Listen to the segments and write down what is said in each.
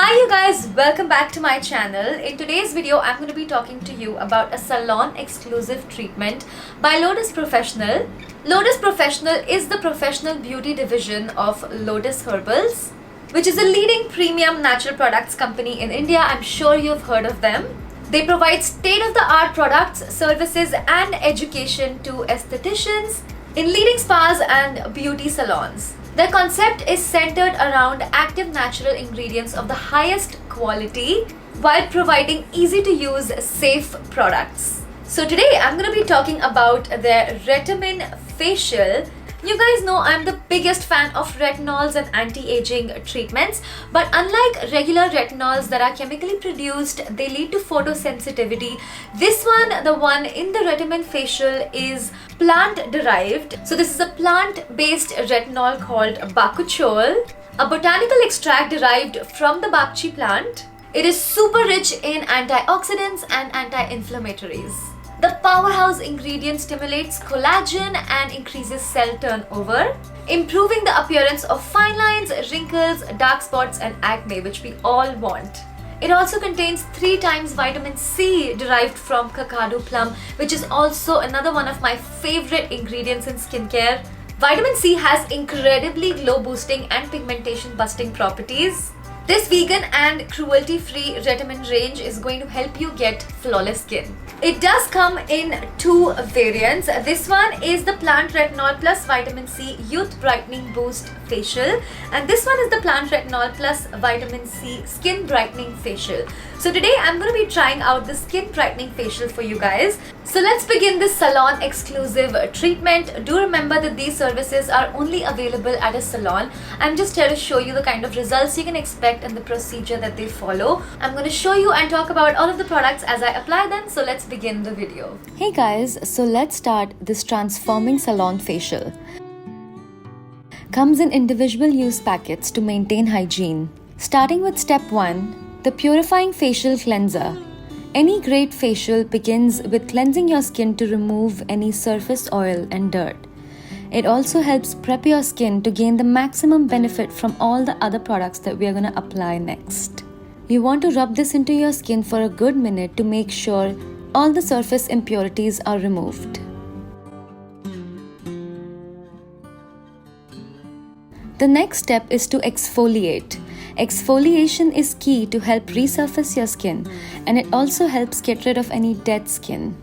Hi you guys, welcome back to my channel. In today's video, I'm going to be talking to you about a salon exclusive treatment by Lotus Professional. Lotus Professional is the professional beauty division of Lotus Herbals, which is a leading premium natural products company in India. I'm sure you've heard of them. They provide state-of-the-art products, services and education to estheticians in leading spas and beauty salons. Their concept is centered around active natural ingredients of the highest quality while providing easy to use safe products. So today I'm going to be talking about their Retemin Facial. You guys know I'm the biggest fan of retinols and anti-aging treatments, but unlike regular retinols that are chemically produced, they lead to photosensitivity. This one, the one in the Retemin Facial, is plant derived. So this is a plant-based retinol called bakuchiol, a botanical extract derived from the bakchi plant. It is super rich in antioxidants and anti-inflammatories. The powerhouse ingredient stimulates collagen and increases cell turnover, improving the appearance of fine lines, wrinkles, dark spots and acne, which we all want. It also contains 3 times vitamin C derived from cacao plum, which is also another one of my favorite ingredients in skincare. Vitamin C has incredibly glow boosting and pigmentation busting properties. This vegan and cruelty-free Retemin range is going to help you get flawless skin. It does come in 2 variants. This one is the Plant Retinol plus Vitamin C Youth Brightening Boost Facial, and this one is the Plant Retinol plus Vitamin C Skin Brightening Facial. So today I'm going to be trying out the Skin Brightening Facial for you guys. So let's begin this salon exclusive treatment. Do remember that these services are only available at a salon. I'm just here to show you the kind of results you can expect and the procedure that they follow. I'm going to show you and talk about all of the products as I apply them. So let's begin the video. Hey guys, so let's start this transforming salon facial. Comes in individual use packets to maintain hygiene. Starting with step 1, the Purifying Facial Cleanser. Any great facial begins with cleansing your skin to remove any surface oil and dirt. It also helps prep your skin to gain the maximum benefit from all the other products that we are going to apply next. You want to rub this into your skin for a good minute to make sure all the surface impurities are removed. The next step is to exfoliate. Exfoliation is key to help resurface your skin, and it also helps get rid of any dead skin.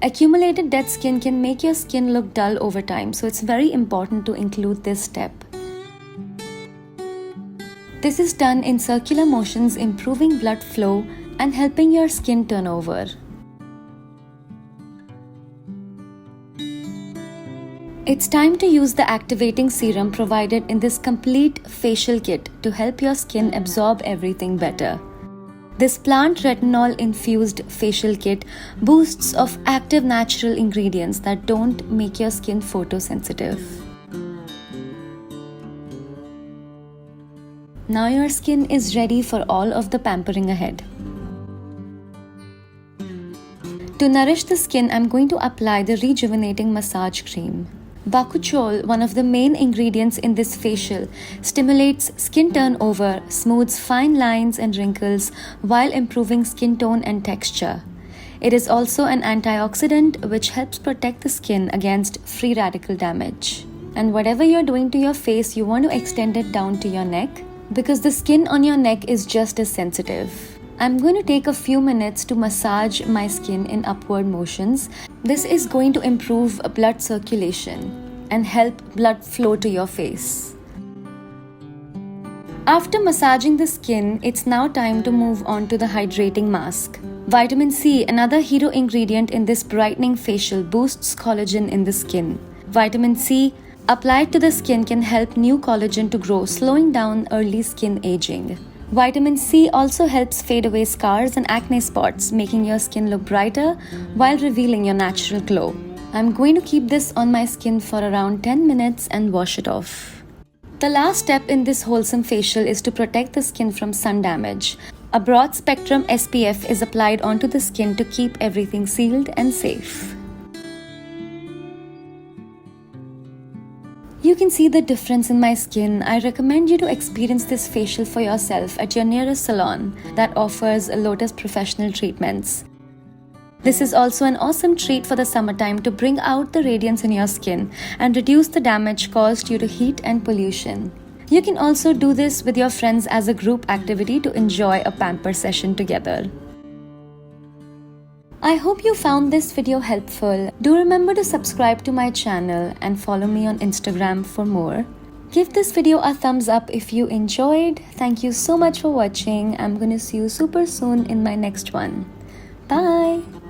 Accumulated dead skin can make your skin look dull over time, so it's very important to include this step. This is done in circular motions, improving blood flow and helping your skin turn over. It's time to use the Activating Serum provided in this complete facial kit to help your skin absorb everything better. This plant retinol infused facial kit boasts of active natural ingredients that don't make your skin photosensitive. Now your skin is ready for all of the pampering ahead. To nourish the skin, I'm going to apply the Rejuvenating Massage Cream. Bakuchiol, one of the main ingredients in this facial, stimulates skin turnover, smooths fine lines and wrinkles while improving skin tone and texture. It is also an antioxidant which helps protect the skin against free radical damage. And whatever you're doing to your face, you want to extend it down to your neck because the skin on your neck is just as sensitive. I'm going to take a few minutes to massage my skin in upward motions. This is going to improve blood circulation and help blood flow to your face. After massaging the skin, it's now time to move on to the hydrating mask. Vitamin C, another hero ingredient in this brightening facial, boosts collagen in the skin. Vitamin C applied to the skin can help new collagen to grow, slowing down early skin aging. Vitamin C also helps fade away scars and acne spots, making your skin look brighter while revealing your natural glow. I'm going to keep this on my skin for around 10 minutes and wash it off. The last step in this wholesome facial is to protect the skin from sun damage. A broad spectrum SPF is applied onto the skin to keep everything sealed and safe. You can see the difference in my skin. I recommend you to experience this facial for yourself at your nearest salon that offers Lotus Professional Treatments. This is also an awesome treat for the summertime to bring out the radiance in your skin and reduce the damage caused due to heat and pollution. You can also do this with your friends as a group activity to enjoy a pamper session together. I hope you found this video helpful. Do remember to subscribe to my channel and follow me on Instagram for more. Give this video a thumbs up if you enjoyed. Thank you so much for watching. I'm gonna see you super soon in my next one. Bye!